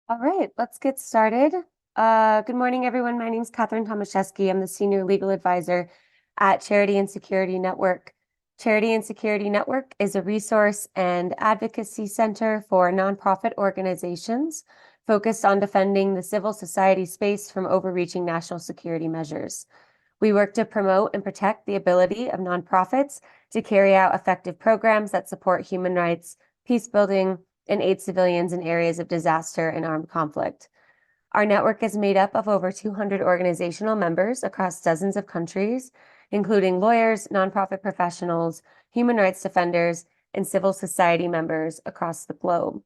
All right, let's get started. Good morning, everyone. My name is Catherine Tomaszewski. I'm the Senior Legal Advisor at Charity and Security Network. Charity and Security Network is a resource and advocacy center for nonprofit organizations focused on defending the civil society space from overreaching national security measures. We work to promote and protect the ability of nonprofits to carry out effective programs that support human rights, peace building, and aid civilians in areas of disaster and armed conflict. Our network is made up of over 200 organizational members across dozens of countries, including lawyers, nonprofit professionals, human rights defenders, and civil society members across the globe.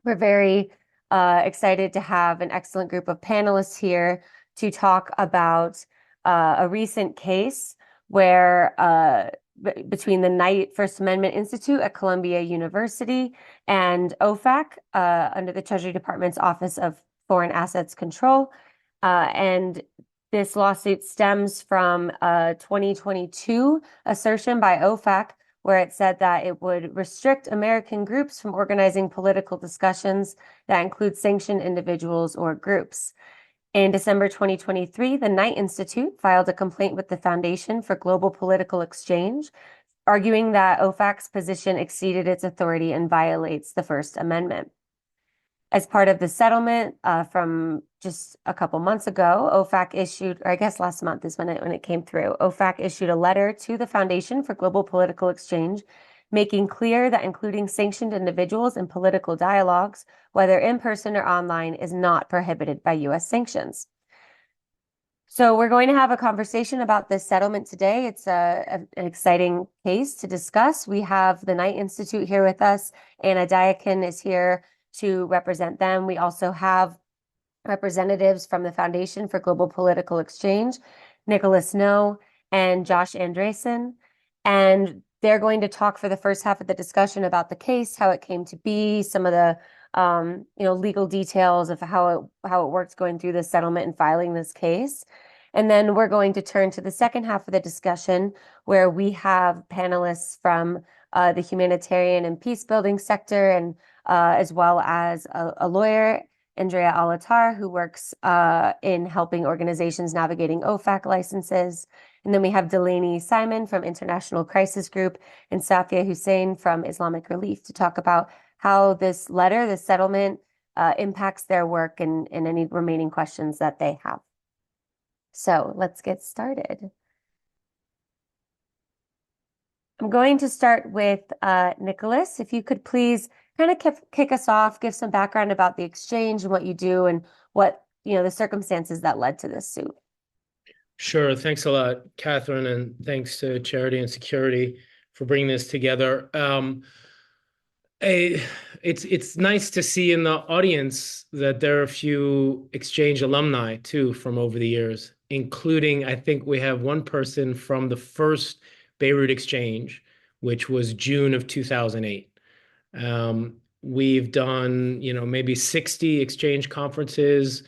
We're very excited to have an excellent group of panelists here to talk about a recent case where between the Knight First Amendment Institute at Columbia University and OFAC under the Treasury Department's Office of Foreign Assets Control. And this lawsuit stems from a 2022 assertion by OFAC where it said that it would restrict American groups from organizing political discussions that include sanctioned individuals or groups. In December 2023, the Knight Institute filed a complaint with the Foundation for Global Political Exchange, arguing that OFAC's position exceeded its authority and violates the First Amendment. As part of the settlement from just a couple months ago, OFAC issued, or I guess last month is when it came through, OFAC issued a letter to the Foundation for Global Political Exchange, making clear that including sanctioned individuals in political dialogues, whether in person or online, is not prohibited by U.S. sanctions. So we're going to have a conversation about this settlement today. It's an exciting case to discuss. We have the Knight Institute here with us. Anna Diakin is here to represent them. We also have representatives from the Foundation for Global Political Exchange, Nicholas No and Josh Andresen. And they're going to talk for the first half of the discussion about the case, how it came to be, some of the legal details of how it works going through the settlement and filing this case. And then we're going to turn to the second half of the discussion where we have panelists from the humanitarian and peace building sector, and as well as a lawyer, Andrea Alatar, who works in helping organizations navigating OFAC licenses. And then we have Delaney Simon from International Crisis Group and Safia Hussein from Islamic Relief to talk about how this letter, this settlement, impacts their work and any remaining questions that they have. So let's get started. I'm going to start with Nicholas. If you could please kind of kick us off, give some background about the exchange and what you do and what, the circumstances that led to this suit. Sure. Thanks a lot, Catherine, and thanks to Charity and Security for bringing this together. It's nice to see in the audience that there are a few exchange alumni too from over the years, including I think we have one person from the first Beirut exchange, which was June of 2008. We've done, maybe 60 exchange conferences,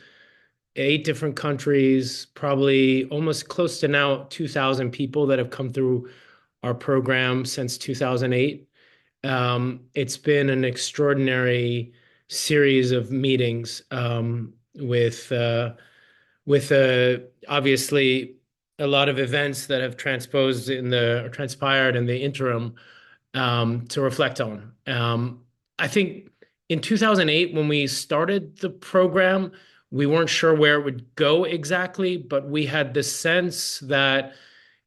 8 different countries, probably almost close to now 2,000 people that have come through our program since 2008. It's been an extraordinary series of meetings with obviously a lot of events that have transpired in the interim to reflect on. I think in 2008, when we started the program, we weren't sure where it would go exactly, but we had the sense that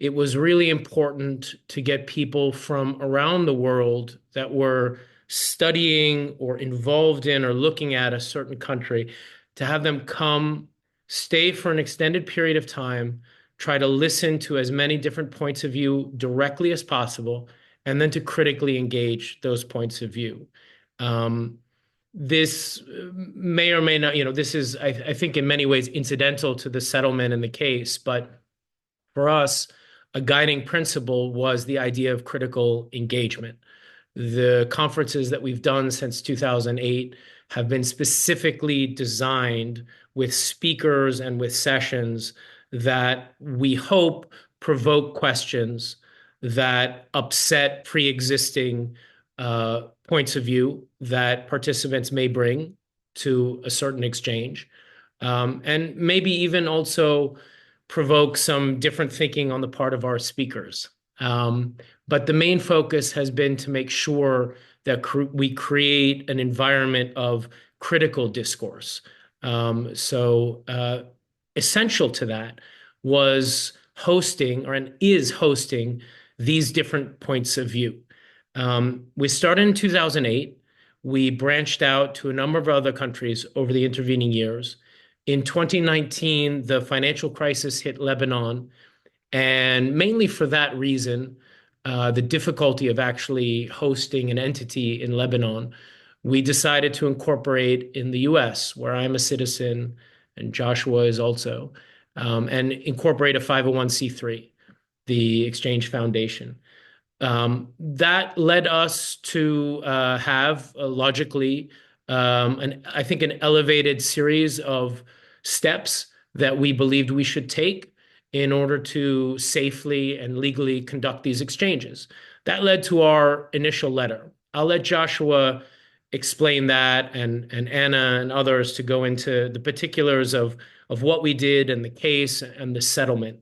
it was really important to get people from around the world that were studying or involved in or looking at a certain country, to have them come, stay for an extended period of time, try to listen to as many different points of view directly as possible, and then to critically engage those points of view. This may or may not, this is, I think, in many ways incidental to the settlement in the case, but for us, a guiding principle was the idea of critical engagement. The conferences that we've done since 2008 have been specifically designed with speakers and with sessions that we hope provoke questions that upset pre-existing points of view that participants may bring to a certain exchange, and maybe even also provoke some different thinking on the part of our speakers. But the main focus has been to make sure that we create an environment of critical discourse. Essential to that was hosting, or and is hosting, these different points of view. We started in 2008. We branched out to a number of other countries over the intervening years. In 2019, the financial crisis hit Lebanon, and mainly for that reason, the difficulty of actually hosting an entity in Lebanon, we decided to incorporate in the US, where I'm a citizen and Joshua is also, and incorporate a 501c3, the Exchange Foundation. That led us to have logically, I think, an elevated series of steps that we believed we should take in order to safely and legally conduct these exchanges. That led to our initial letter. I'll let Joshua explain that, and Anna and others to go into the particulars of what we did and the case and the settlement.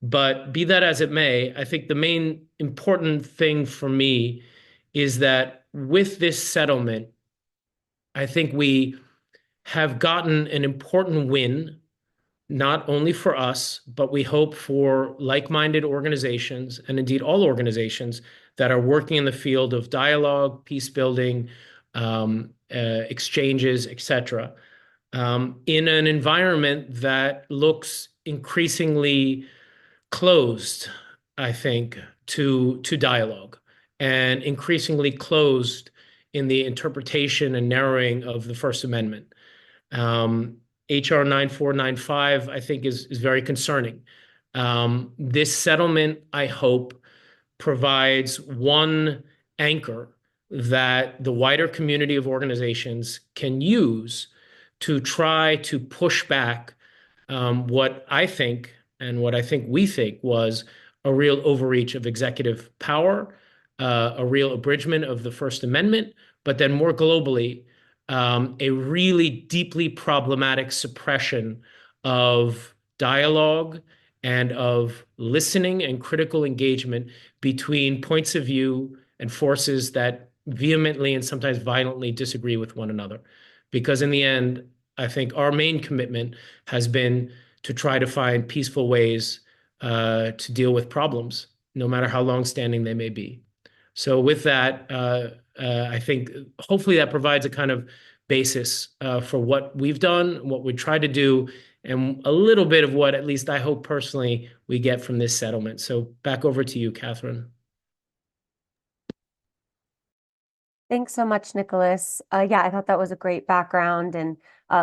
But be that as it may, I think the main important thing for me is that with this settlement, I think we have gotten an important win, not only for us, but we hope for like-minded organizations, and indeed all organizations that are working in the field of dialogue, peace building, exchanges, etc., in an environment that looks increasingly closed, I think, to dialogue, and increasingly closed in the interpretation and narrowing of the First Amendment. HR 9495, I think, is very concerning. This settlement, I hope, provides one anchor that the wider community of organizations can use to try to push back what I think, and what I think we think, was a real overreach of executive power, a real abridgment of the First Amendment, but then more globally, a really deeply problematic suppression of dialogue and of listening and critical engagement between points of view and forces that vehemently and sometimes violently disagree with one another. Because in the end, I think our main commitment has been to try to find peaceful ways to deal with problems, no matter how long-standing they may be. So with that, I think hopefully that provides a kind of basis for what we've done, what we try to do, and a little bit of what, at least I hope personally, we get from this settlement. So back over to you, Catherine. Thanks so much, Nicholas. Yeah, I thought that was a great background, and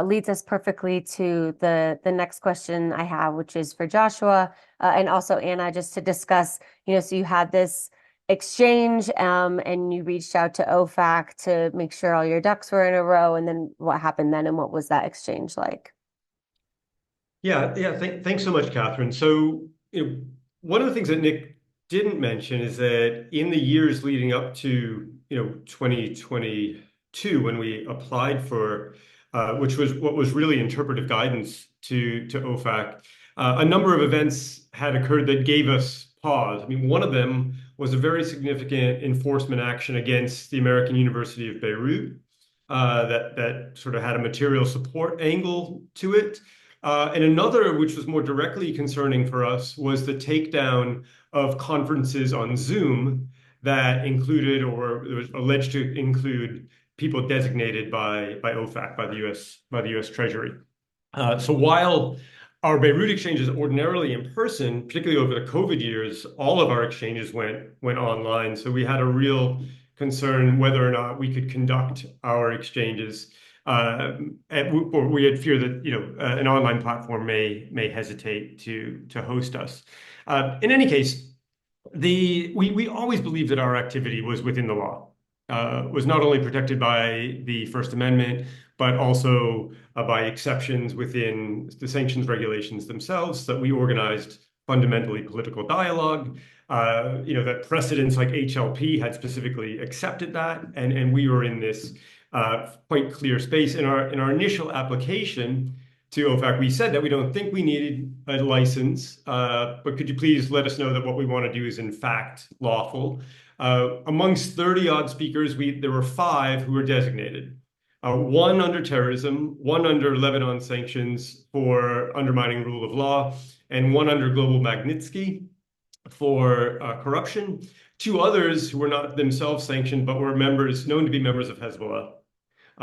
leads us perfectly to the next question I have, which is for Joshua and also Anna, just to discuss, so you had this exchange and you reached out to OFAC to make sure all your ducks were in a row, and then what happened then, and what was that exchange like? Yeah. Thanks so much, Catherine. So, one of the things that Nick didn't mention is that in the years leading up to 2022, when we applied for which was what was really interpretive guidance to OFAC, a number of events had occurred that gave us pause. I mean, one of them was a very significant enforcement action against the American University of Beirut that sort of had a material support angle to it. And another, which was more directly concerning for us, was the takedown of conferences on Zoom that included, or was alleged to include, people designated by OFAC, by the US Treasury. So while our Beirut exchange is ordinarily in person, particularly over the COVID years, all of our exchanges went online. So we had a real concern whether or not we could conduct our exchanges. Or we had fear that an online platform may hesitate to host us. In any case, we always believed that our activity was within the law, was not only protected by the First Amendment, but also by exceptions within the sanctions regulations themselves, that we organized fundamentally political dialogue, that precedents like HLP had specifically accepted that, and we were in this quite clear space. In our initial application to OFAC, we said that we don't think we needed a license, but could you please let us know that what we want to do is in fact lawful. Amongst 30 odd speakers, there were 5 who were designated. 1 under terrorism, 1 under Lebanon sanctions for undermining rule of law, and 1 under global Magnitsky for corruption. 2 others who were not themselves sanctioned, but were known to be members of Hezbollah.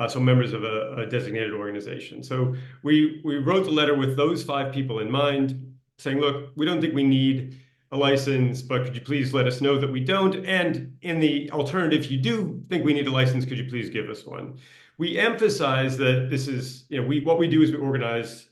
So members of a designated organization. So we wrote the letter with those 5 people in mind, saying, look, we don't think we need a license, but could you please let us know that we don't? And in the alternative, if you do think we need a license, could you please give us one? We emphasize that this is, what we do is we organize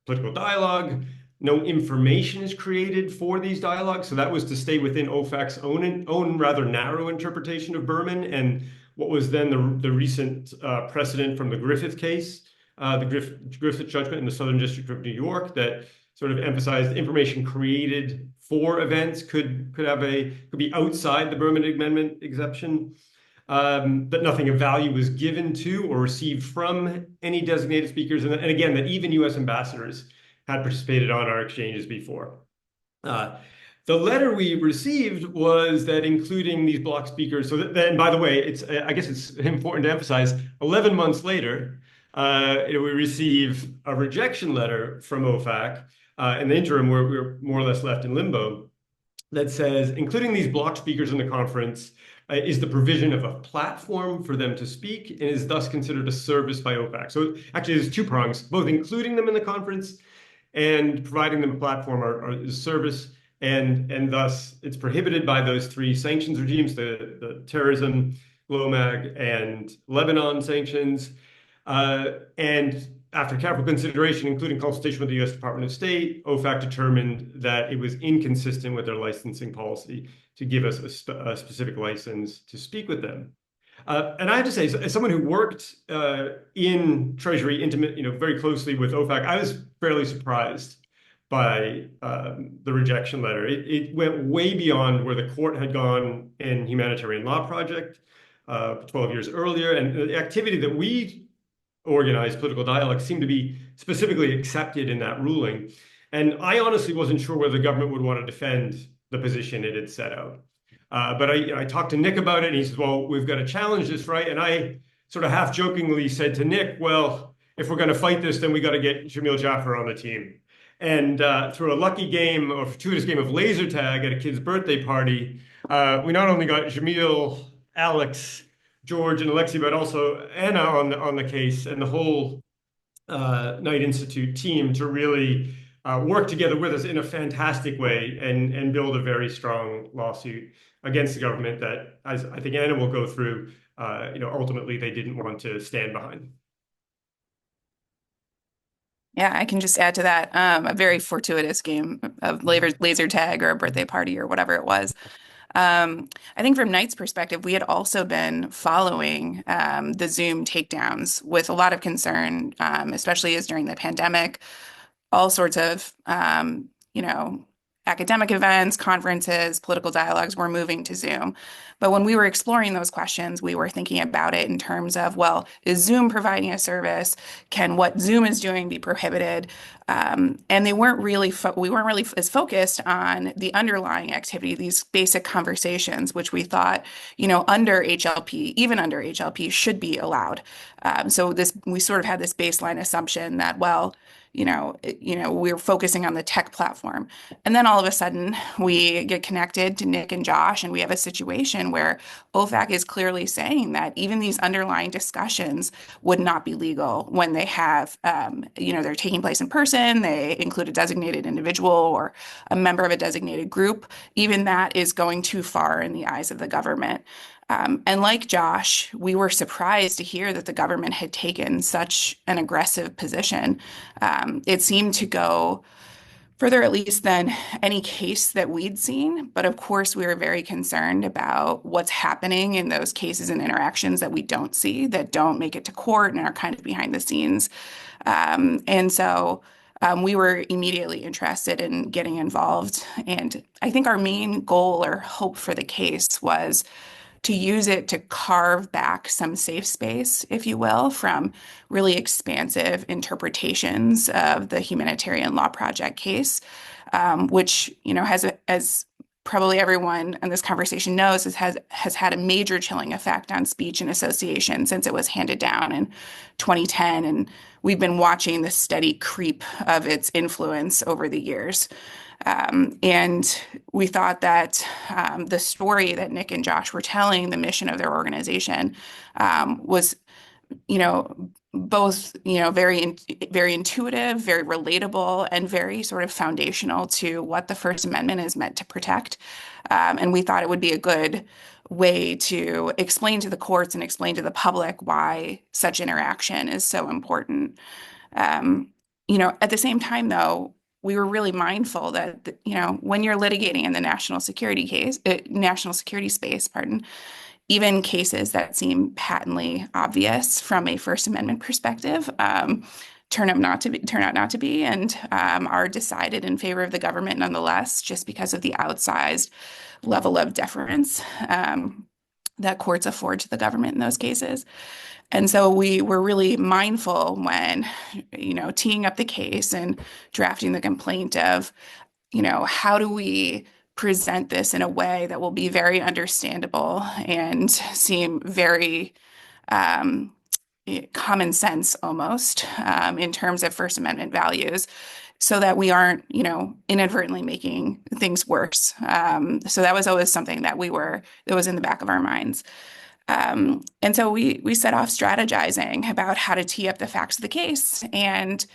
political dialogue. No information is created for these dialogues. So that was to stay within OFAC's own rather narrow interpretation of Berman and what was then the recent precedent from the Griffith case, the Griffith judgment in the Southern District of New York that sort of emphasized information created for events could be outside the Berman Amendment exception. That nothing of value was given to or received from any designated speakers, and again, that even U.S. ambassadors had participated on our exchanges before. The letter we received was that including these block speakers, so then, by the way, I guess it's important to emphasize, 11 months later, we receive a rejection letter from OFAC in the interim where we were more or less left in limbo that says, including these block speakers in the conference, is the provision of a platform for them to speak and is thus considered a service by OFAC. So actually there's 2 prongs, both including them in the conference and providing them a platform is service, and thus it's prohibited by those 3 sanctions regimes, the terrorism, GLOMAG, and Lebanon sanctions. And after careful consideration, including consultation with the U.S. Department of State, OFAC determined that it was inconsistent with their licensing policy to give us a specific license to speak with them. And I have to say, as someone who worked in Treasury, very closely with OFAC, I was fairly surprised by the rejection letter. It went way beyond where the court had gone in Humanitarian Law Project 12 years earlier, and the activity that we organized, political dialogue, seemed to be specifically accepted in that ruling. And I honestly wasn't sure whether the government would want to defend the position it had set out. But I talked to Nick about it, and he says, well, we've got to challenge this, right? And I sort of half jokingly said to Nick, well, if we're going to fight this, then we got to get Jamil Jaffer on the team. And through a lucky game or fortuitous game of laser tag at a kid's birthday party, we not only got Jamil, Alex, George, and Alexi, but also Anna on the case, and the whole Knight Institute team to really work together with us in a fantastic way and build a very strong lawsuit against the government that, as I think Anna will go through, ultimately they didn't want to stand behind. Yeah, I can just add to that a very fortuitous game of laser tag or a birthday party or whatever it was. I think from Knight's perspective, we had also been following the Zoom takedowns with a lot of concern, especially as during the pandemic, all sorts of, academic events, conferences, political dialogues were moving to Zoom. But when we were exploring those questions, we were thinking about it in terms of, well, is Zoom providing a service? Can what Zoom is doing be prohibited? And we weren't really as focused on the underlying activity, these basic conversations, which we thought, under HLP, even under HLP, should be allowed. So we sort of had this baseline assumption that, well, we're focusing on the tech platform. And then all of a sudden we get connected to Nick and Josh, and we have a situation where OFAC is clearly saying that even these underlying discussions would not be legal when they have, they're taking place in person, they include a designated individual or a member of a designated group. Even that is going too far in the eyes of the government. And like Josh, we were surprised to hear that the government had taken such an aggressive position. It seemed to go further, at least, than any case that we'd seen. But of course, we were very concerned about what's happening in those cases and interactions that we don't see, that don't make it to court and are kind of behind the scenes. And so we were immediately interested in getting involved. And I think our main goal or hope for the case was to use it to carve back some safe space, if you will, from really expansive interpretations of the Humanitarian Law Project case, which, as probably everyone in this conversation knows, has had a major chilling effect on speech and association since it was handed down in 2010. And we've been watching the steady creep of its influence over the years. And we thought that the story that Nick and Josh were telling, the mission of their organization, was, both, very, very intuitive, very relatable, and very sort of foundational to what the First Amendment is meant to protect. And we thought it would be a good way to explain to the courts and explain to the public why such interaction is so important. At the same time, though, we were really mindful that, when you're litigating in the national security space, even cases that seem patently obvious from a First Amendment perspective, turn out not to be, and are decided in favor of the government nonetheless, just because of the outsized level of deference that courts afford to the government in those cases. And so we were really mindful when, teeing up the case and drafting the complaint of, how do we present this in a way that will be very understandable and seem very common sense almost in terms of First Amendment values, so that we aren't, inadvertently making things worse. So that was always something that was in the back of our minds. And so we set off strategizing about how to tee up the facts of the case. And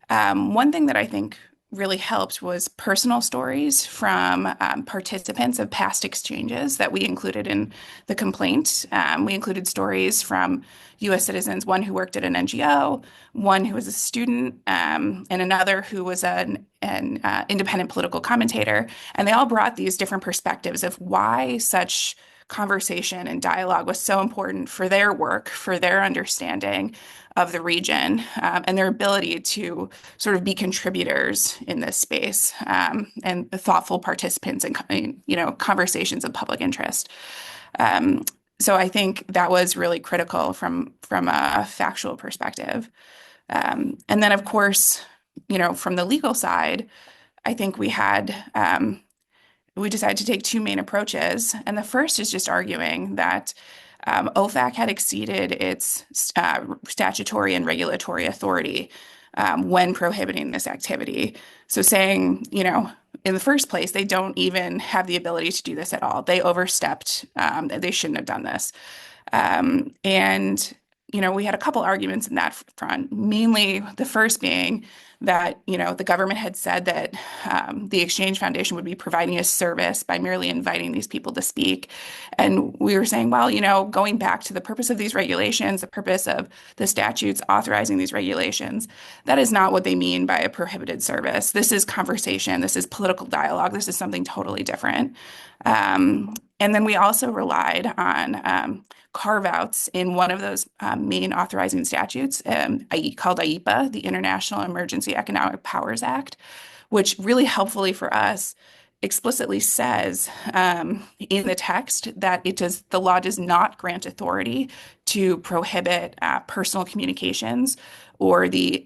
one thing that I think really helped was personal stories from participants of past exchanges that we included in the complaint. We included stories from U.S. citizens, one who worked at an NGO, one who was a student, and another who was an independent political commentator. And they all brought these different perspectives of why such conversation and dialogue was so important for their work, for their understanding of the region, and their ability to sort of be contributors in this space, and thoughtful participants in, conversations of public interest. So I think that was really critical from a factual perspective. And then, of course, from the legal side, I think we decided to take two main approaches. And the first is just arguing that OFAC had exceeded its statutory and regulatory authority when prohibiting this activity. So saying, in the first place, they don't even have the ability to do this at all. They overstepped. They shouldn't have done this. And we had a couple arguments in that front, mainly the first being that, the government had said that the Exchange Foundation would be providing a service by merely inviting these people to speak. And we were saying, well, going back to the purpose of these regulations, the purpose of the statutes authorizing these regulations, that is not what they mean by a prohibited service. This is conversation. This is political dialogue. This is something totally different. And then we also relied on carve-outs in one of those main authorizing statutes, called IEPA, the International Emergency Economic Powers Act, which really helpfully for us explicitly says in the text that the law does not grant authority to prohibit personal communications or the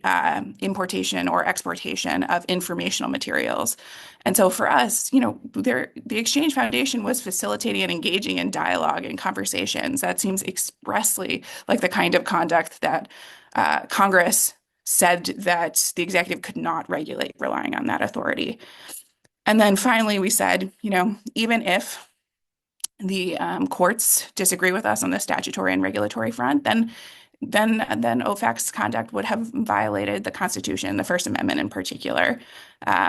importation or exportation of informational materials. And so for us, the Exchange Foundation was facilitating and engaging in dialogue and conversations. That seems expressly like the kind of conduct that Congress said that the executive could not regulate relying on that authority. And then finally, we said, even if the courts disagree with us on the statutory and regulatory front, then OFAC's conduct would have violated the Constitution, the First Amendment in particular,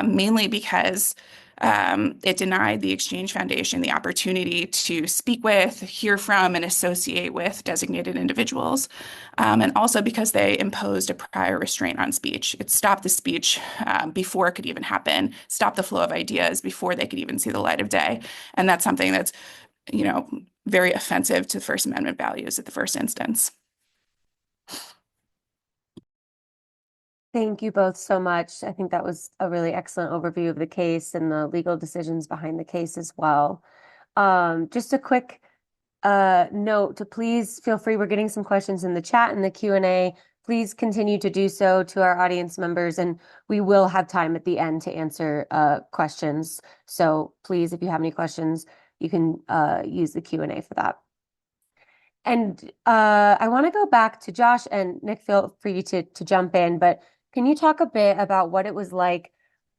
mainly because it denied the Exchange Foundation the opportunity to speak with, hear from, and associate with designated individuals, and also because they imposed a prior restraint on speech. It stopped the speech before it could even happen, stopped the flow of ideas before they could even see the light of day. And that's something that's, very offensive to First Amendment values at the first instance. Thank you both so much. I think that was a really excellent overview of the case and the legal decisions behind the case as well. Just a quick note to please feel free. We're getting some questions in the chat and the Q&A. Please continue to do so to our audience members, and we will have time at the end to answer questions. So please, if you have any questions, you can use the Q&A for that. And I want to go back to Josh and Nick, feel free to jump in, but can you talk a bit about what it was like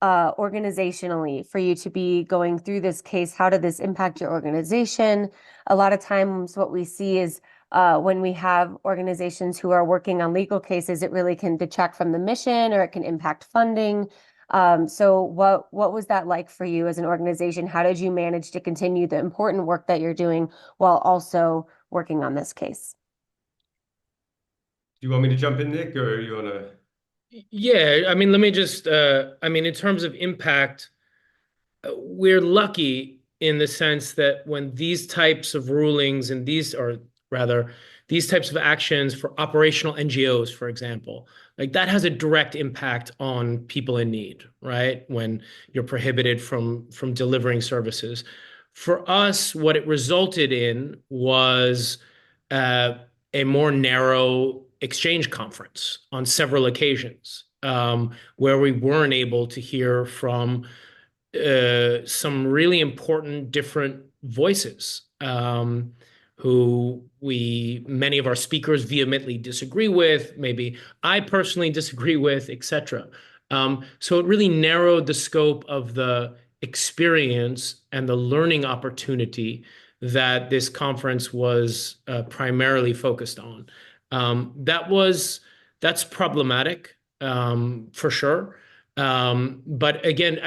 organizationally for you to be going through this case? How did this impact your organization? A lot of times what we see is when we have organizations who are working on legal cases, it really can detract from the mission or it can impact funding. So what was that like for you as an organization? How did you manage to continue the important work that you're doing while also working on this case? Do you want me to jump in, Nick, or you want to? Yeah, I mean, let me just, in terms of impact, we're lucky in the sense that when these types of rulings and these types of actions for operational NGOs, for example, like that has a direct impact on people in need, right? When you're prohibited from delivering services. For us, what it resulted in was a more narrow exchange conference on several occasions, where we weren't able to hear from some really important different voices, who many of our speakers vehemently disagree with, maybe I personally disagree with, etc. So it really narrowed the scope of the experience and the learning opportunity that this conference was primarily focused on. That's problematic, for sure. But again,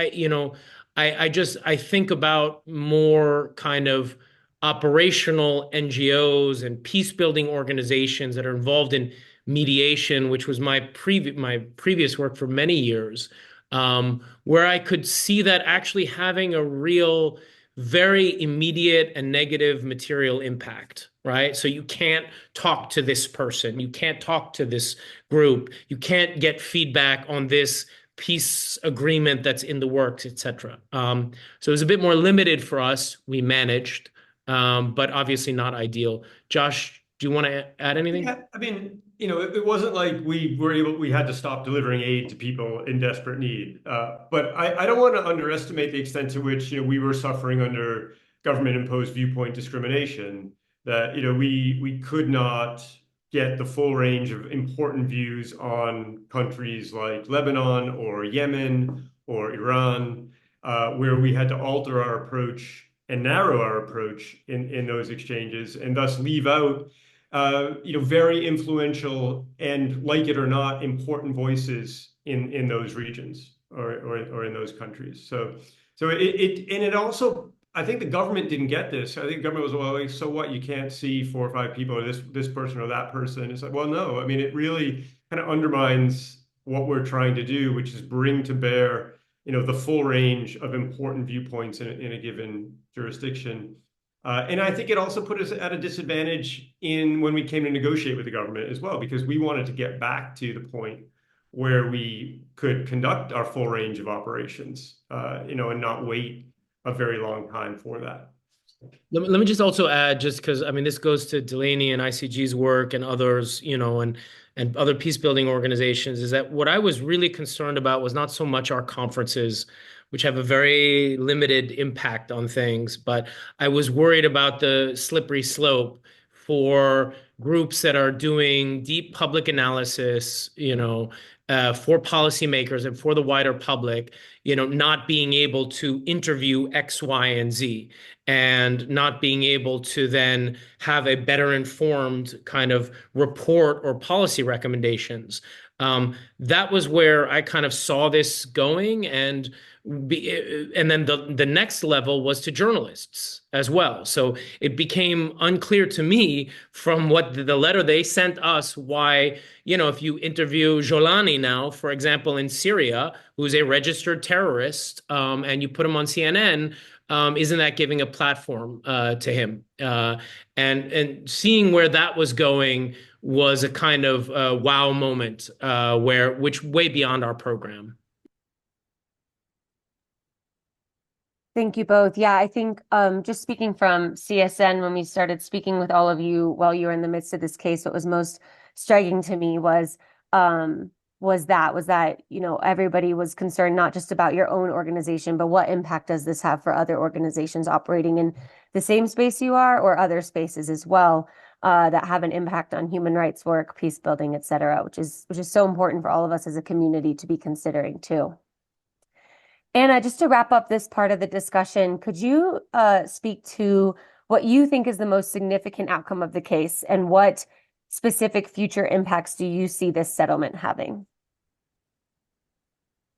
I think about more kind of operational NGOs and peace building organizations that are involved in mediation, which was my previous work for many years, where I could see that actually having a real, very immediate and negative material impact, right? So you can't talk to this person, you can't talk to this group, you can't get feedback on this peace agreement that's in the works, etc. So it was a bit more limited for us. We managed, but obviously not ideal. Josh, do you want to add anything? Yeah, I mean, it wasn't like we had to stop delivering aid to people in desperate need. But I don't want to underestimate the extent to which, we were suffering under government-imposed viewpoint discrimination, that, we could not get the full range of important views on countries like Lebanon or Yemen or Iran, where we had to alter our approach and narrow our approach in those exchanges, and thus leave out very influential and, like it or not, important voices in those regions or in those countries. So it also, I think the government didn't get this. I think the government was, well, so what? You can't see 4 or 5 people, or this person or that person. It's like, well, no. I mean, it really kind of undermines what we're trying to do, which is bring to bear, the full range of important viewpoints in a given jurisdiction. And I think it also put us at a disadvantage when we came to negotiate with the government as well, because we wanted to get back to the point where we could conduct our full range of operations, and not wait a very long time for that. Let me just also add, just because this goes to Delaney and ICG's work and others, and other peace building organizations, is that what I was really concerned about was not so much our conferences, which have a very limited impact on things, but I was worried about the slippery slope for groups that are doing deep public analysis, for policymakers and for the wider public, not being able to interview X, Y, and Z, and not being able to then have a better informed kind of report or policy recommendations. That was where I kind of saw this going, and then the next level was to journalists as well. So it became unclear to me from what the letter they sent us, why, if you interview Jolani now, for example, in Syria, who's a registered terrorist, and you put him on CNN, isn't that giving a platform to him? And seeing where that was going was a kind of wow moment, which way beyond our program. Thank you both. Yeah, I think just speaking from CSN, when we started speaking with all of you while you were in the midst of this case, what was most striking to me um, was that everybody was concerned not just about your own organization, but what impact does this have for other organizations operating in the same space you are or other spaces as well that have an impact on human rights work, peace building, et cetera, which is so important for all of us as a community to be considering too. Anna, just to wrap up this part of the discussion, could you speak to what you think is the most significant outcome of the case and what specific future impacts do you see this settlement having?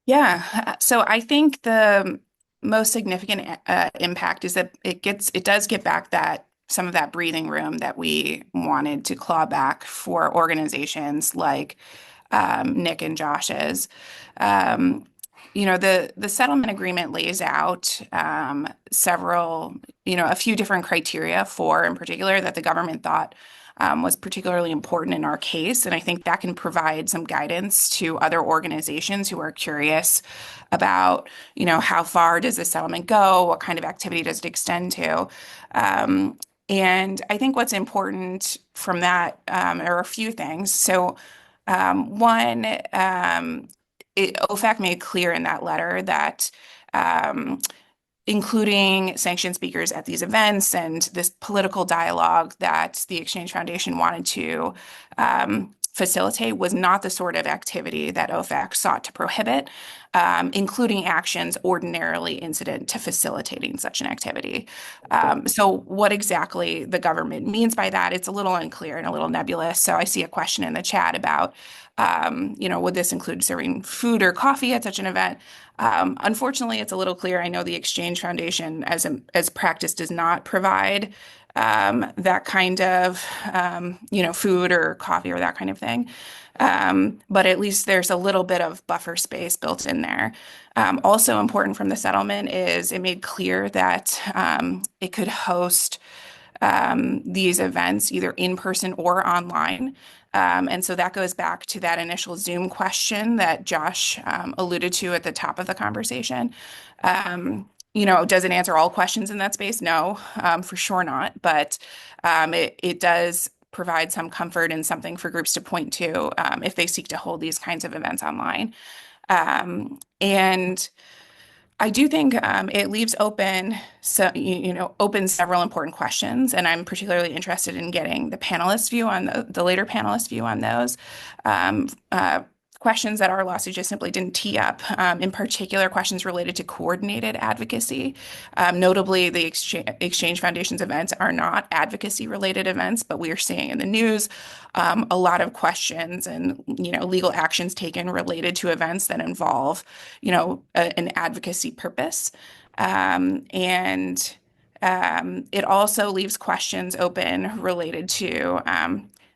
Yeah, so I think the most significant impact is that it does get back that some of that breathing room that we wanted to claw back for organizations like Nick and Josh's. Um, the settlement agreement lays out several, a few different criteria for, in particular, that the government thought was particularly important in our case. And I think that can provide some guidance to other organizations who are curious about, how far does this settlement go? What kind of activity does it extend to? And I think what's important from that are a few things. So, one, OFAC made clear in that letter that um, including sanctioned speakers at these events and this political dialogue that the Exchange Foundation wanted to facilitate was not the sort of activity that OFAC sought to prohibit, including actions ordinarily incident to facilitating such an activity. So what exactly the government means by that, it's a little unclear and a little nebulous. So I see a question in the chat about, would this include serving food or coffee at such an event? Unfortunately, it's a little clear. I know the Exchange Foundation, as practice, does not provide that kind of food or coffee or that kind of thing. But at least there's a little bit of buffer space built in there. Also important from the settlement is it made clear that it could host these events either in person or online. And so that goes back to that initial Zoom question that Josh alluded to at the top of the conversation. Does it answer all questions in that space? No, for sure not. But it does provide some comfort and something for groups to point to if they seek to hold these kinds of events online. And I do think it leaves open, open several important questions, and I'm particularly interested in getting the panelists' view on the later panelists' view on those. Um, uh, Questions that our lawsuit just simply didn't tee up, in particular questions related to coordinated advocacy. Notably, the Exchange Foundation's events are not advocacy-related events, but we are seeing in the news a lot of questions and legal actions taken related to events that involve an advocacy purpose. And it also leaves questions open related to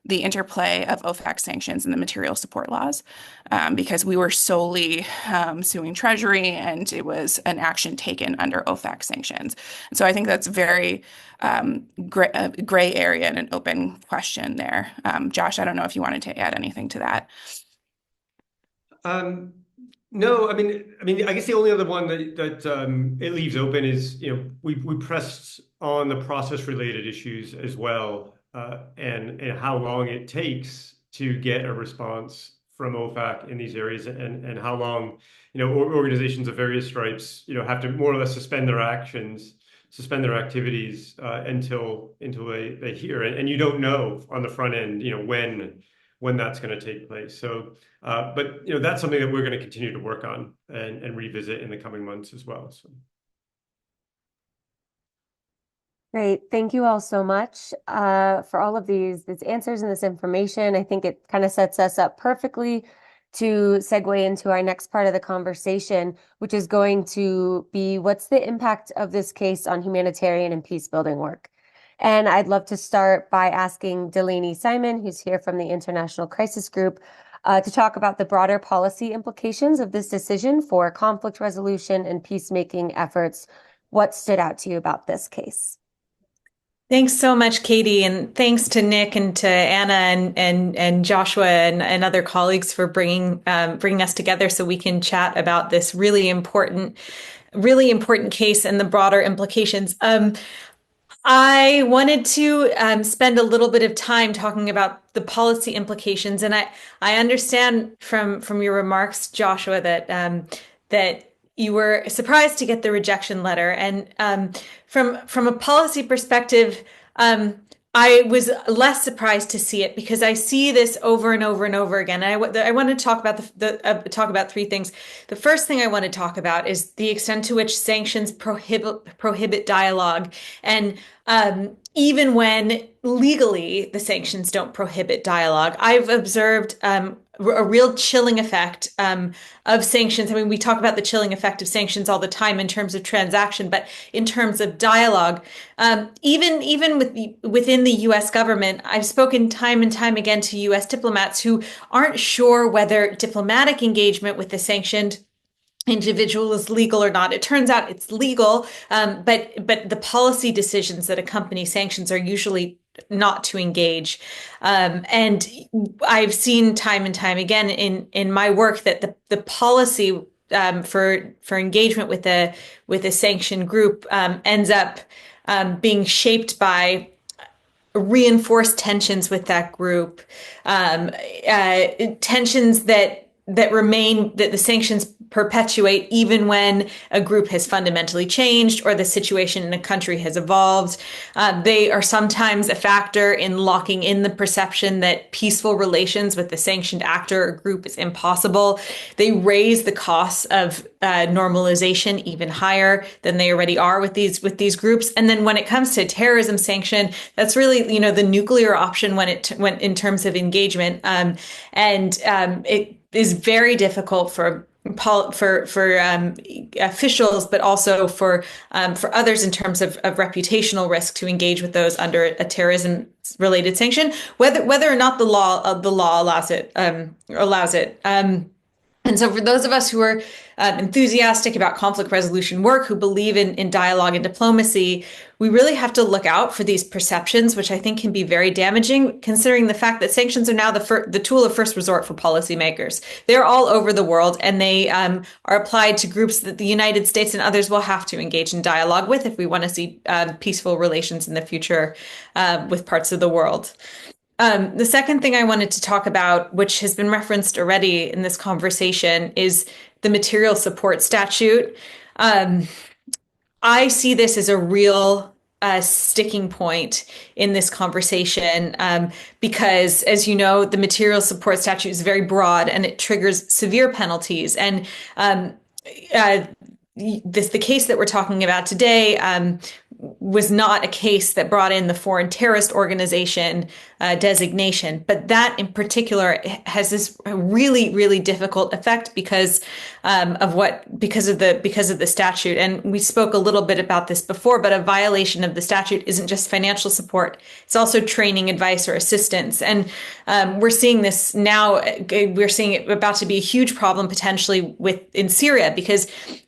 the interplay of OFAC sanctions and the material support laws, because we were solely suing Treasury and it was an action taken under OFAC sanctions. And so I think that's very gray area and an open question there. Josh, I don't know if you wanted to add anything to that. No, I guess the only other one that it leaves open is, we pressed on the process-related issues as well, and how long it takes to get a response from OFAC in these areas, and how long, organizations of various stripes, have to more or less suspend their activities until they hear, and you don't know on the front end, when that's going to take place. So, but that's something that we're going to continue to work on and revisit in the coming months as well. So. Great. Thank you all so much for all of these answers and this information. I think it kind of sets us up perfectly to segue into our next part of the conversation, which is going to be what's the impact of this case on humanitarian and peace building work? And I'd love to start by asking Delaney Simon, who's here from the International Crisis Group, to talk about the broader policy implications of this decision for conflict resolution and peacemaking efforts. What stood out to you about this case? Thanks so much, Katie, and thanks to Nick and to Anna and Joshua and other colleagues for bringing us together so we can chat about this really important really important case and the broader implications. I wanted to spend a little bit of time talking about the policy implications, and I understand from your remarks, Joshua, that you were surprised to get the rejection letter, and from a policy perspective, I was less surprised to see it because I see this over and over and over again. And I want to talk about talk about three things. The first thing I want to talk about is the extent to which sanctions prohibit dialogue, and even when legally the sanctions don't prohibit dialogue, I've observed a real chilling effect of sanctions. I mean, we talk about the chilling effect of sanctions all the time in terms of transaction, but in terms of dialogue, even within the U.S. government, I've spoken time and time again to U.S. diplomats who aren't sure whether diplomatic engagement with the sanctioned individual is legal or not. It turns out it's legal, but the policy decisions that accompany sanctions are usually not to engage. And I've seen time and time again in my work that the policy for engagement with a sanctioned group ends up being shaped by reinforced tensions with that group, tensions that remain, that the sanctions perpetuate even when a group has fundamentally changed or the situation in a country has evolved. They are sometimes a factor in locking in the perception that peaceful relations with the sanctioned actor or group is impossible. They raise the costs of normalization even higher than they already are with these groups. And then when it comes to terrorism sanction, that's really the nuclear option when in terms of engagement. It is very difficult for officials, but also for others in terms of reputational risk to engage with those under a terrorism related sanction, whether or not the law allows it. And so for those of us who are enthusiastic about conflict resolution work, who believe in dialogue and diplomacy, we really have to look out for these perceptions, which I think can be very damaging, considering the fact that sanctions are now the tool of first resort for policymakers. They're all over the world, and they are applied to groups that the United States and others will have to engage in dialogue with if we want to see peaceful relations in the future with parts of the world. The second thing I wanted to talk about, which has been referenced already in this conversation, is the material support statute. I see this as a real sticking point in this conversation because, as you know, the material support statute is very broad and it triggers severe penalties. And the case that we're talking about today was not a case that brought in the foreign terrorist organization designation, but that in particular has this really, really difficult effect because of the statute. And we spoke a little bit about this before, but a violation of the statute isn't just financial support; it's also training, advice, or assistance. And we're seeing this now. We're seeing it about to be a huge problem potentially in Syria because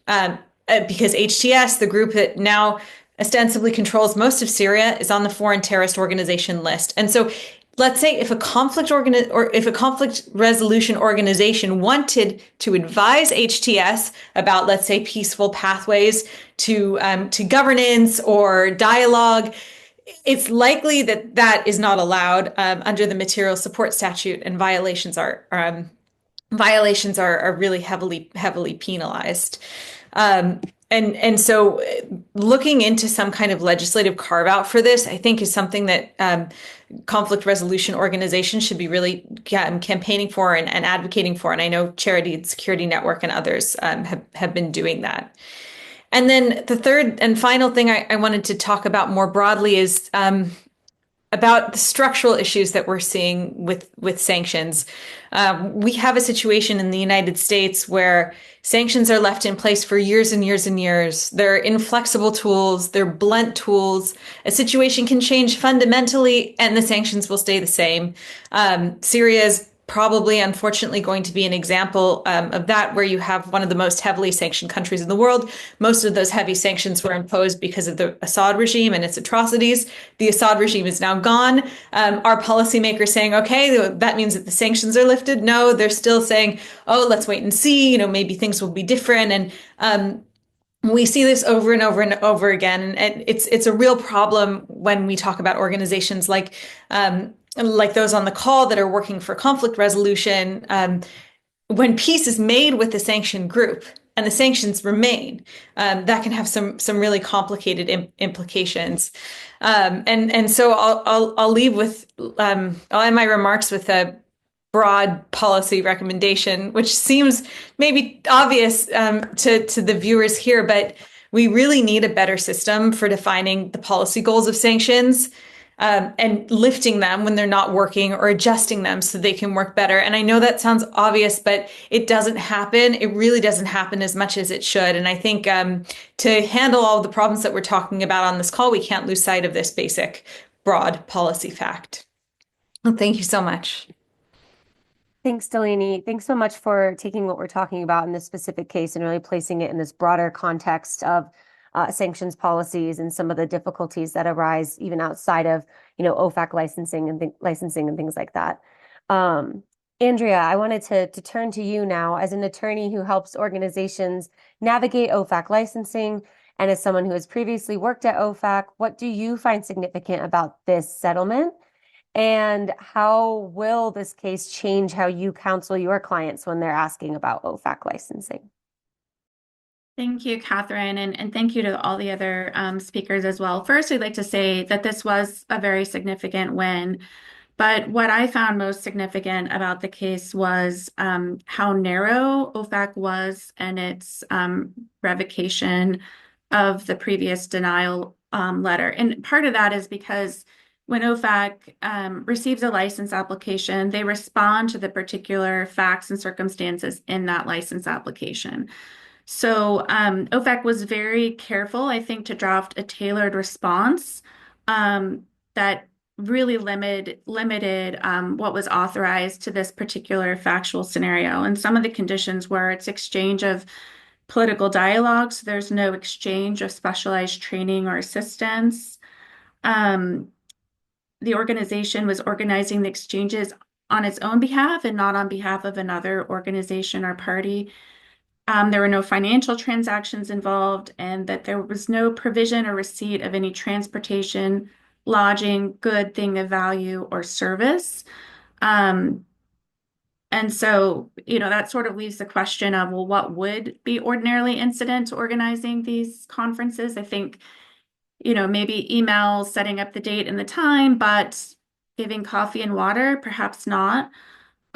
HTS, the group that now ostensibly controls most of Syria, is on the foreign terrorist organization list. And so let's say if a conflict resolution organization wanted to advise HTS about, let's say, peaceful pathways to governance or dialogue, it's likely that is not allowed under the material support statute, and violations are really heavily penalized. And so looking into some kind of legislative carve out for this, I think, is something that conflict resolution organizations should be really campaigning for and advocating for. And I know Charity and Security Network and others have been doing that. And then the third and final thing I wanted to talk about more broadly is about the structural issues that we're seeing with sanctions. We have a situation in the United States where sanctions are left in place for years and years and years. They're inflexible tools, they're blunt tools. A situation can change fundamentally and the sanctions will stay the same. Syria is probably, unfortunately, going to be an example of that, where you have one of the most heavily sanctioned countries in the world. Most of those heavy sanctions were imposed because of the Assad regime and its atrocities. The Assad regime is now gone. Our policymakers saying, okay, that means that the sanctions are lifted. No, they're still saying, oh, let's wait and see. Maybe things will be different. And We see this over and over and over again, and it's a real problem when we talk about organizations like those on the call that are working for conflict resolution. When peace is made with the sanctioned group and the sanctions remain, that can have some really complicated implications. And so I'll leave with I'll end my remarks with a broad policy recommendation, which seems maybe obvious to the viewers here, but we really need a better system for defining the policy goals of sanctions, and lifting them when they're not working or adjusting them so they can work better. And I know that sounds obvious, but it doesn't happen. It really doesn't happen as much as it should. And I think to handle all the problems that we're talking about on this call, we can't lose sight of this basic broad policy fact. Well, thank you so much. Thanks, Delaney. Thanks so much for taking what we're talking about in this specific case and really placing it in this broader context of sanctions policies and some of the difficulties that arise even outside of, OFAC licensing and things like that. Andrea, I wanted to turn to you now as an attorney who helps organizations navigate OFAC licensing, and as someone who has previously worked at OFAC, what do you find significant about this settlement? And how will this case change how you counsel your clients when they're asking about OFAC licensing? Thank you, Catherine, and thank you to all the other speakers as well. First, I'd like to say that this was a very significant win, but what I found most significant about the case was how narrow OFAC was and its revocation of the previous denial letter. And part of that is because when OFAC receives a license application, they respond to the particular facts and circumstances in that license application. So OFAC was very careful, I think, to draft a tailored response that really limited what was authorized to this particular factual scenario. And some of the conditions were it's exchange of political dialogue, so there's no exchange of specialized training or assistance. The organization was organizing the exchanges on its own behalf and not on behalf of another organization or party. There were no financial transactions involved, and that there was no provision or receipt of any transportation, lodging, good, thing of value, or service. And so, that sort of leaves the question of, well, what would be ordinarily incident to organizing these conferences? I think maybe emails, setting up the date and the time, but giving coffee and water, perhaps not.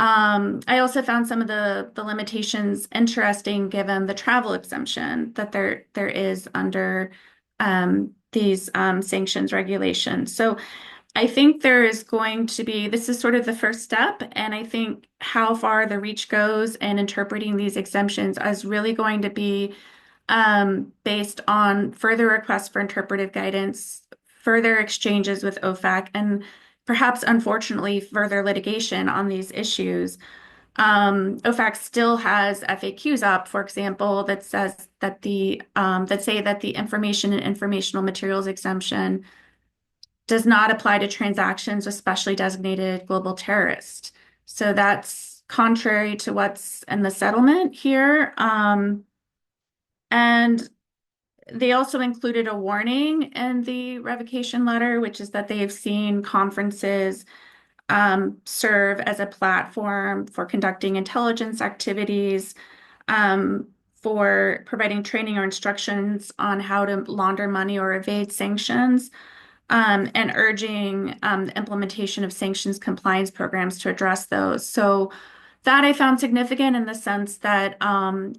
I also found some of the limitations interesting given the travel exemption that there is under these sanctions regulations. So I think there is going to be, this is sort of the first step, and I think how far the reach goes in interpreting these exemptions is really going to be based on further requests for interpretive guidance, further exchanges with OFAC, and perhaps, unfortunately, further litigation on these issues. OFAC still has FAQs up, for example, that says that that say that the information and informational materials exemption does not apply to transactions with specially designated global terrorists. So that's contrary to what's in the settlement here. And they also included a warning in the revocation letter, which is that they have seen conferences serve as a platform for conducting intelligence activities, for providing training or instructions on how to launder money or evade sanctions, and urging the implementation of sanctions compliance programs to address those. So that I found significant in the sense that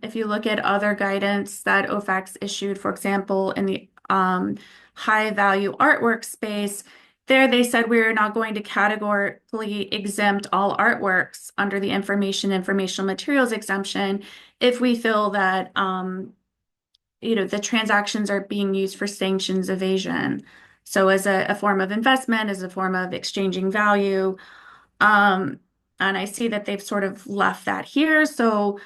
if you look at other guidance that OFAC's issued, for example, in the high value artwork space, there they said we are not going to categorically exempt all artworks under the informational materials exemption if we feel that the transactions are being used for sanctions evasion. So as a form of investment, as a form of exchanging value. And I see that they've sort of left that here. So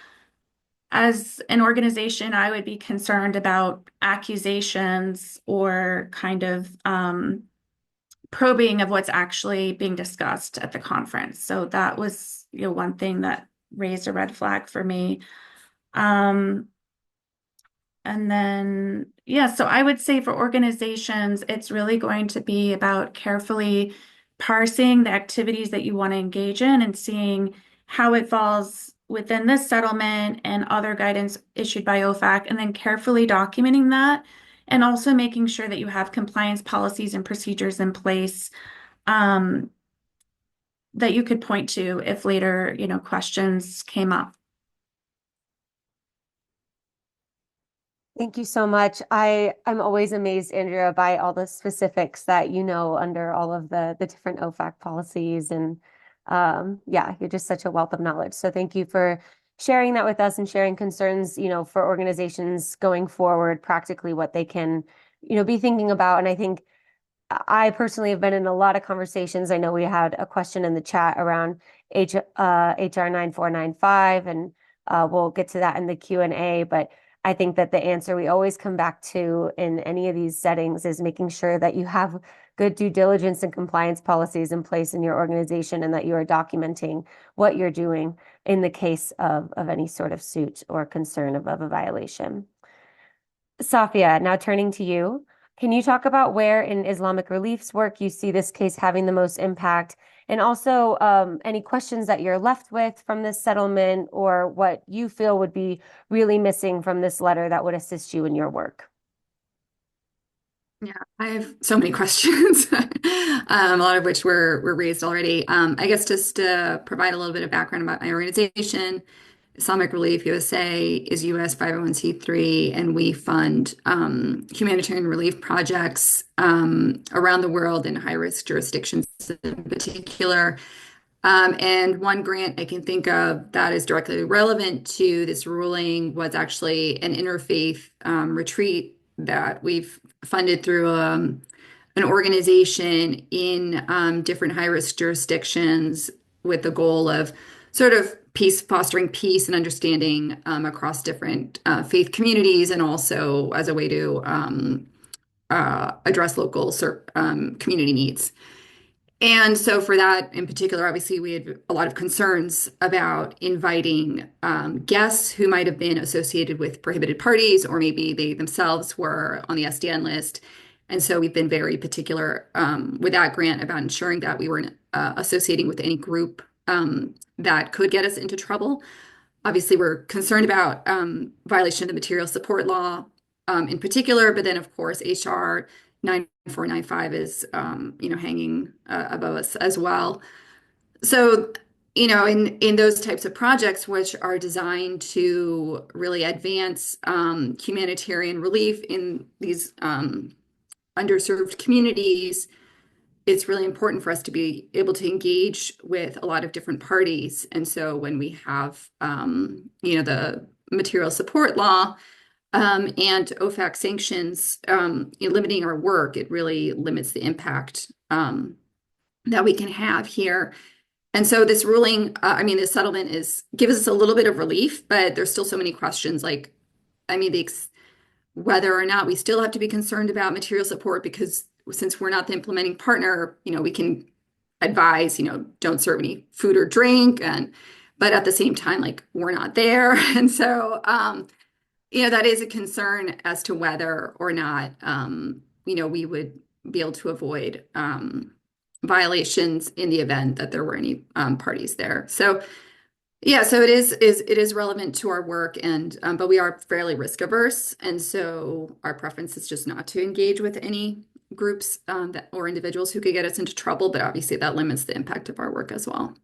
as an organization, I would be concerned about accusations or kind of probing of what's actually being discussed at the conference. So that was one thing that raised a red flag for me. And then, yeah, so I would say for organizations, it's really going to be about carefully parsing the activities that you want to engage in and seeing how it falls within this settlement and other guidance issued by OFAC, and then carefully documenting that, and also making sure that you have compliance policies and procedures in place um, that you could point to if later, questions came up. Thank you so much. I'm always amazed, Andrea, by all the specifics that you know under all of the different OFAC policies. And yeah, you're just such a wealth of knowledge. So thank you for sharing that with us and sharing concerns, for organizations going forward, practically what they can, be thinking about. And I think I personally have been in a lot of conversations. I know we had a question in the chat around HR 9495, and we'll get to that in the Q&A. But I think that the answer we always come back to in any of these settings is making sure that you have good due diligence and compliance policies in place in your organization, and that you are documenting what you're doing in the case of any sort of suit or concern of a violation. Safia, now turning to you. Can you talk about where in Islamic Relief's work you see this case having the most impact, and also any questions that you're left with from this settlement, or what you feel would be really missing from this letter that would assist you in your work? Yeah, I have so many questions, a lot of which were raised already. I guess just to provide a little bit of background about my organization. Islamic Relief USA is US 501(c)(3), and we fund humanitarian relief projects around the world in high-risk jurisdictions in particular. And one grant I can think of that is directly relevant to this ruling was actually an interfaith retreat that we've funded through an organization in different high-risk jurisdictions with the goal of sort of fostering peace and understanding across different faith communities, and also as a way to address local community needs. And so for that in particular, obviously, we had a lot of concerns about inviting guests who might have been associated with prohibited parties, or maybe they themselves were on the SDN list. And so we've been very particular with that grant about ensuring that we weren't associating with any group that could get us into trouble. Obviously, we're concerned about violation of the material support law in particular, but then, of course, HR 9495 is, hanging above us as well. So, in those types of projects, which are designed to really advance humanitarian relief in these underserved communities, it's really important for us to be able to engage with a lot of different parties. And so when we have, the material support law and OFAC sanctions limiting our work, it really limits the impact that we can have here. And so this ruling, this settlement gives us a little bit of relief, but there's still so many questions, whether or not we still have to be concerned about material support, because since we're not the implementing partner, we can advise, don't serve any food or drink, but at the same time, we're not there. And so, that is a concern as to whether or not, we would be able to avoid violations in the event that there were any parties there. So, yeah, so it is relevant to our work, and but we are fairly risk averse, and so our preference is just not to engage with any groups or individuals who could get us into trouble. But obviously, that limits the impact of our work as well.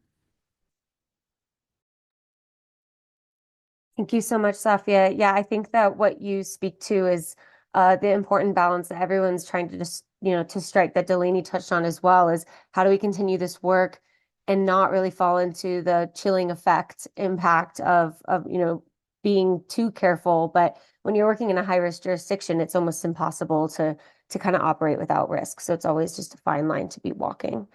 Thank you so much, Safia. Yeah, I think that what you speak to is the important balance that everyone's trying to just, to strike, that Delaney touched on as well, is how do we continue this work and not really fall into the chilling effect impact of being too careful. But when you're working in a high-risk jurisdiction, it's almost impossible to kind of operate without risk. So it's always just a fine line to be walking.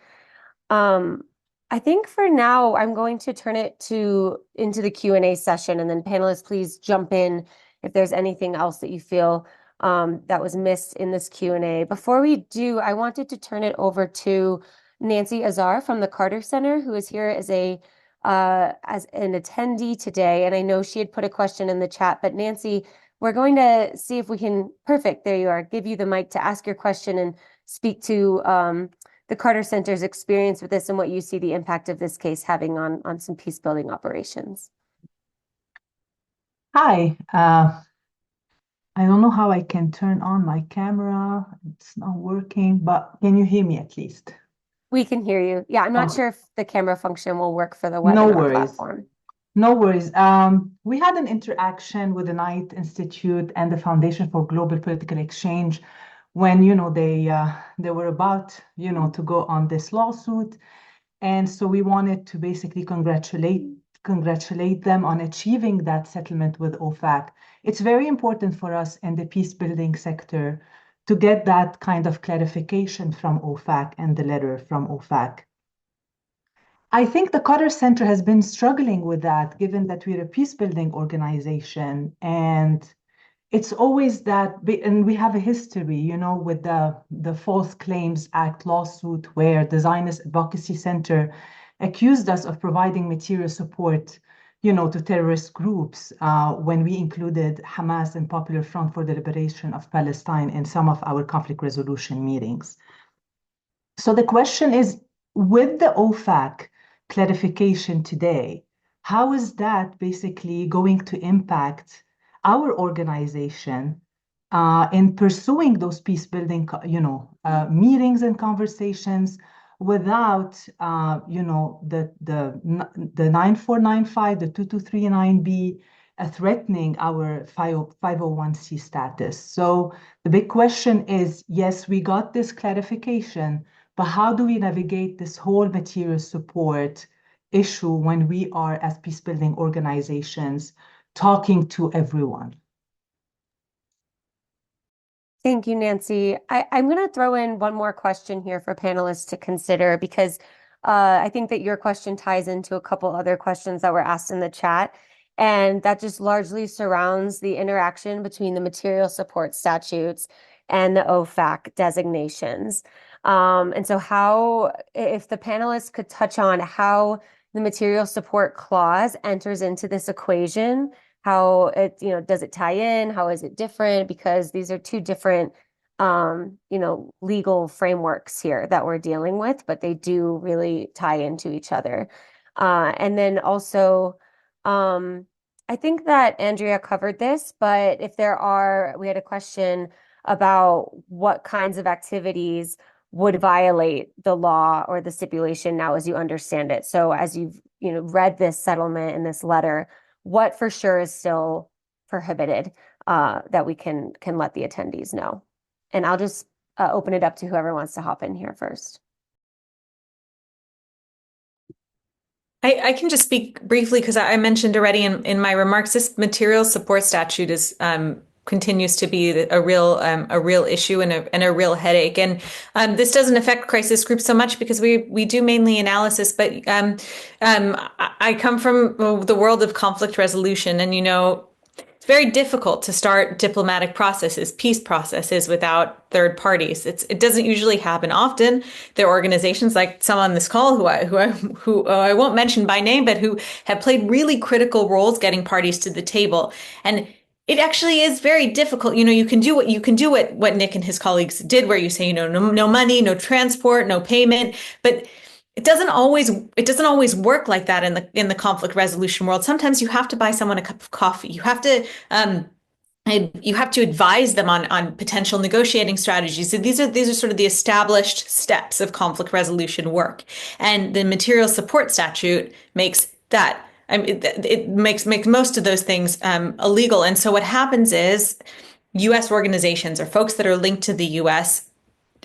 I think for now, I'm going to turn it into the Q&A session, and then panelists, please jump in if there's anything else that you feel that was missed in this Q&A. Before we do, I wanted to turn it over to Nancy Azar from the Carter Center, who is here as an attendee today. And I know she had put a question in the chat, but Nancy, we're going to see if we can, perfect, there you are, give you the mic to ask your question and speak to the Carter Center's experience with this and what you see the impact of this case having on some peace building operations. Hi, I don't know how I can turn on my camera. It's not working, but can you hear me at least? We can hear you. Yeah, I'm not Okay. sure if the camera function will work for the No webinar worries. platform. No worries. We had an interaction with the Knight Institute and the Foundation for Global Political Exchange when, they were about, to go on this lawsuit. And so we wanted to basically congratulate them on achieving that settlement with OFAC. It's very important for us in the peace building sector to get that kind of clarification from OFAC and the letter from OFAC. I think the Qatar Center has been struggling with that, given that we're a peace building organization. And it's always that, and we have a history, with the False Claims Act lawsuit, where the Zionist Advocacy Center accused us of providing material support, to terrorist groups when we included Hamas and Popular Front for the Liberation of Palestine in some of our conflict resolution meetings. So the question is, with the OFAC clarification today, how is that basically going to impact our organization in pursuing those peace building, meetings and conversations without, the 9495, the 2239B threatening our 501c status? So the big question is, yes, we got this clarification, but how do we navigate this whole material support issue when we are, as peace building organizations, talking to everyone? Thank you, Nancy. I'm going to throw in one more question here for panelists to consider, because I think that your question ties into a couple other questions that were asked in the chat. And that just largely surrounds the interaction between the material support statutes and the OFAC designations. And so if the panelists could touch on how the material support clause enters into this equation, how it, does it tie in? How is it different? Because these are two different, legal frameworks here that we're dealing with, but they do really tie into each other. And then also, I think that Andrea covered this, but we had a question about what kinds of activities would violate the law or the stipulation now as you understand it. So as you've, read this settlement and this letter, what for sure is still prohibited that we can let the attendees know? And I'll just open it up to whoever wants to hop in here first. I can just speak briefly because I mentioned already in my remarks, this material support statute continues to be a real issue and a real headache. And this doesn't affect crisis groups so much because we do mainly analysis, but I come from the world of conflict resolution, and it's very difficult to start diplomatic processes, peace processes, without third parties. It doesn't usually happen often. There are organizations like some on this call who I won't mention by name, but who have played really critical roles getting parties to the table. And it actually is very difficult. You can do what Nick and his colleagues did, where you say, no money, no transport, no payment, but it doesn't always work like that in the conflict resolution world. Sometimes you have to buy someone a cup of coffee. You have to advise them on potential negotiating strategies. So these are sort of the established steps of conflict resolution work. And the material support statute makes that. It makes most of those things illegal. And so what happens is U.S. organizations or folks that are linked to the U.S.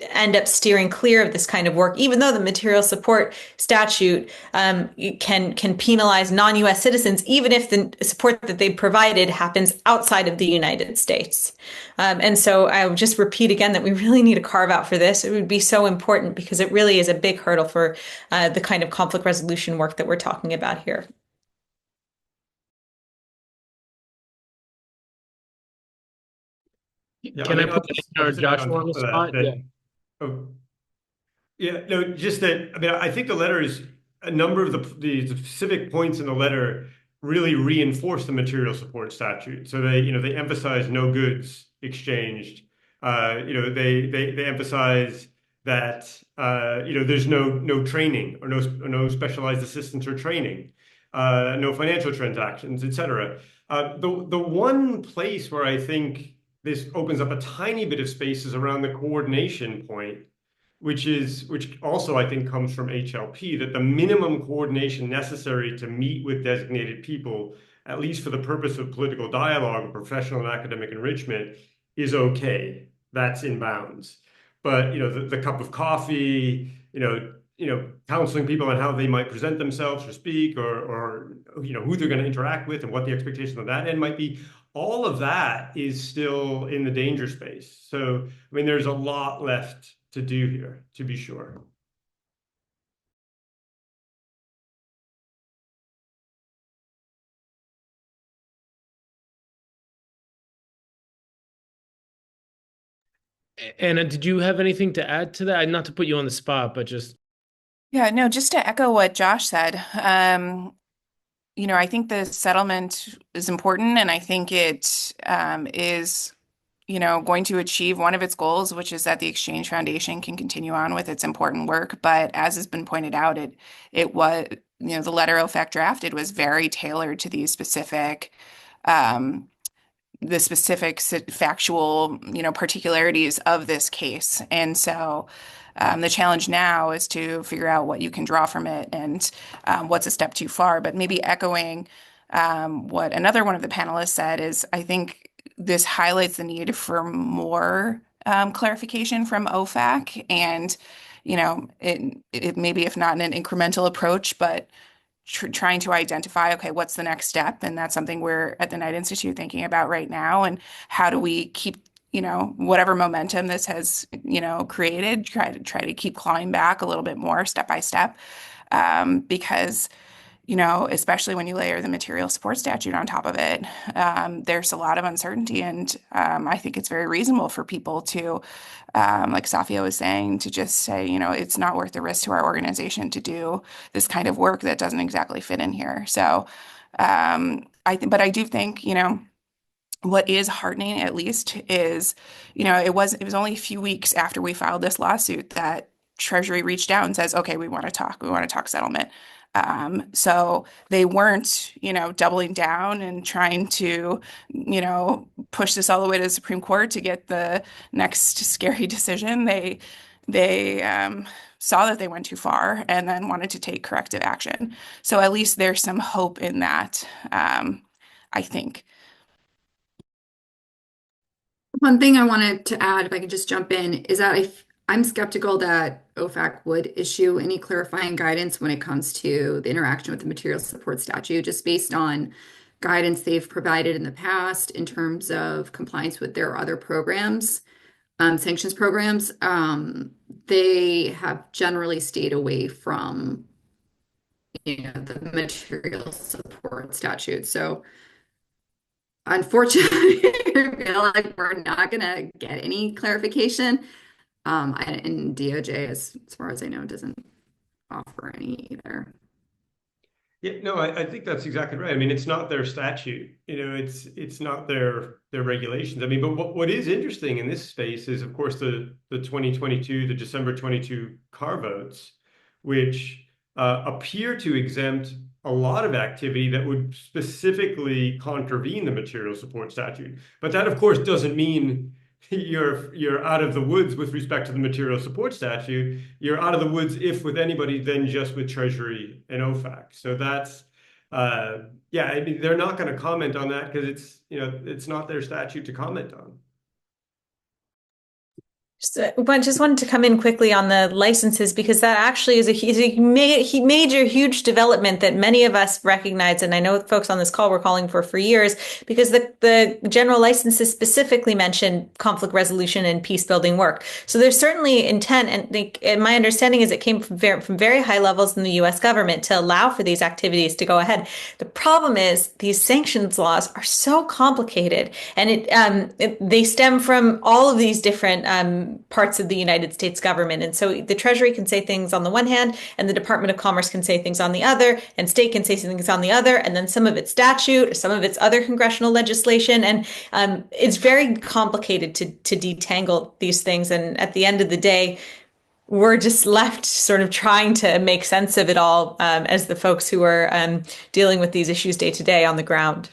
end up steering clear of this kind of work, even though the material support statute can penalize non-U.S. citizens, even if the support that they provided happens outside of the United States. And so I will just repeat again that we really need a carve out for this. It would be so important because it really is a big hurdle for the kind of conflict resolution work that we're talking about here. Yeah, Can I put I'll Joshua on the spot? Oh, yeah, no, just that. I mean, I think the letter is a number of the specific points in the letter really reinforce the material support statute. So they emphasize no goods exchanged. They emphasize that there's no training or no specialized assistance or training, no financial transactions, etc. The one place where I think this opens up a tiny bit of space is around the coordination point, which also I think comes from HLP, that the minimum coordination necessary to meet with designated people, at least for the purpose of political dialogue or professional and academic enrichment, is okay. That's in bounds. But the cup of coffee, counseling people on how they might present themselves or speak, or who they're going to interact with and what the expectation of that end might be. All of that is still in the danger space. So, I mean, there's a lot left to do here, to be sure. Anna, did you have anything to add to that? Not to put you on the spot, but just. Yeah, no, just to echo what Josh said, I think the settlement is important, and I think it is, going to achieve one of its goals, which is that the Exchange Foundation can continue on with its important work. But as has been pointed out, it was, the letter OFAC drafted was very tailored to these specific factual, particularities of this case. And so the challenge now is to figure out what you can draw from it and what's a step too far. But maybe echoing what another one of the panelists said is, I think this highlights the need for more clarification from OFAC, and it maybe, if not in an incremental approach, but trying to identify, okay, what's the next step? And that's something we're at the Knight Institute thinking about right now. And how do we keep, whatever momentum this has, created, try to keep clawing back a little bit more step by step. Because, especially when you layer the material support statute on top of it, there's a lot of uncertainty. And I think it's very reasonable for people to, like Safia was saying, to just say, it's not worth the risk to our organization to do this kind of work that doesn't exactly fit in here. So but I do think, what is heartening, at least, is, it was only a few weeks after we filed this lawsuit that Treasury reached out and says, okay, we want to talk settlement. So they weren't, doubling down and trying to, push this all the way to the Supreme Court to get the next scary decision. They saw that they went too far and then wanted to take corrective action. So at least there's some hope in that, I think. One thing I wanted to add, if I could just jump in, is that I'm skeptical that OFAC would issue any clarifying guidance when it comes to the interaction with the material support statute, just based on guidance they've provided in the past in terms of compliance with their other programs, sanctions programs. They have generally stayed away from, the material support statute. So unfortunately, I feel like we're not going to get any clarification. And DOJ, as far as I know, doesn't offer any either. Yeah, no, I think that's exactly right. I mean, it's not their statute, it's not their regulations. I mean, but what is interesting in this space is, of course, the December 22 car votes, which appear to exempt a lot of activity that would specifically contravene the material support statute. But that, of course, doesn't mean you're out of the woods with respect to the material support statute. You're out of the woods, if with anybody, then just with Treasury and OFAC. So that's I mean, they're not going to comment on that because it's not their statute to comment on. Just wanted to come in quickly on the licenses, because that actually is a major, huge development that many of us recognize. And I know folks on this call were calling for years, because the general licenses specifically mention conflict resolution and peace building work. So there's certainly intent. And my understanding is it came from very high levels in the US government to allow for these activities to go ahead. The problem is these sanctions laws are so complicated, and they stem from all of these different parts of the United States government. And so the Treasury can say things on the one hand, and the Department of Commerce can say things on the other, and state can say things on the other, and then some of it's statute, some of it's other congressional legislation. And it's very complicated to detangle these things. And at the end of the day, we're just left sort of trying to make sense of it all as the folks who are dealing with these issues day to day on the ground.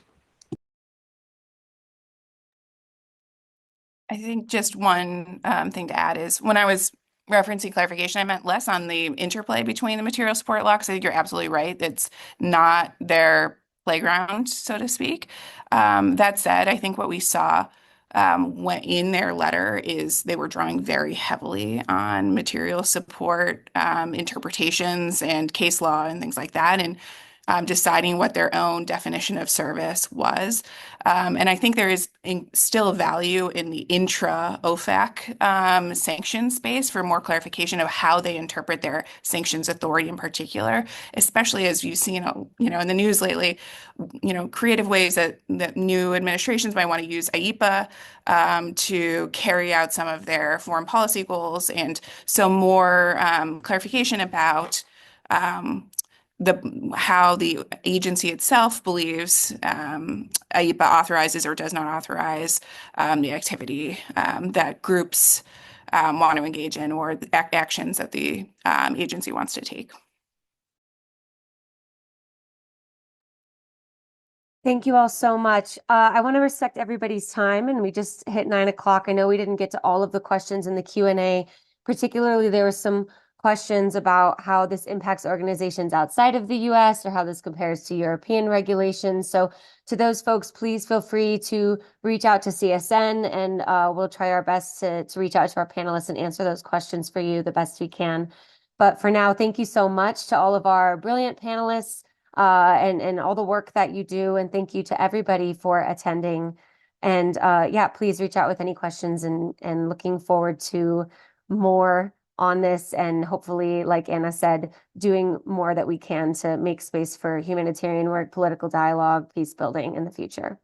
I think just one thing to add is when I was referencing clarification, I meant less on the interplay between the material support law, because I think you're absolutely right. It's not their playground, so to speak. That said, I think what we saw when in their letter is they were drawing very heavily on material support interpretations and case law and things like that, and deciding what their own definition of service was. And I think there is still value in the intra-OFAC sanction space for more clarification of how they interpret their sanctions authority in particular, especially as you've seen, in the news lately, creative ways that new administrations might want to use IEPA to carry out some of their foreign policy goals. And so more clarification about how the agency itself believes IEPA authorizes or does not authorize the activity that groups want to engage in, or the actions that the agency wants to take. Thank you all so much. I want to respect everybody's time, and we just hit 9 o'clock. I know we didn't get to all of the questions in the Q&A. Particularly, there were some questions about how this impacts organizations outside of the US or how this compares to European regulations. So to those folks, please feel free to reach out to CSN, and we'll try our best to reach out to our panelists and answer those questions for you the best we can. But for now, thank you so much to all of our brilliant panelists and all the work that you do. And thank you to everybody for attending. And yeah, please reach out with any questions, and looking forward to more on this, and hopefully, like Anna said, doing more that we can to make space for humanitarian work, political dialogue, peace building in the future.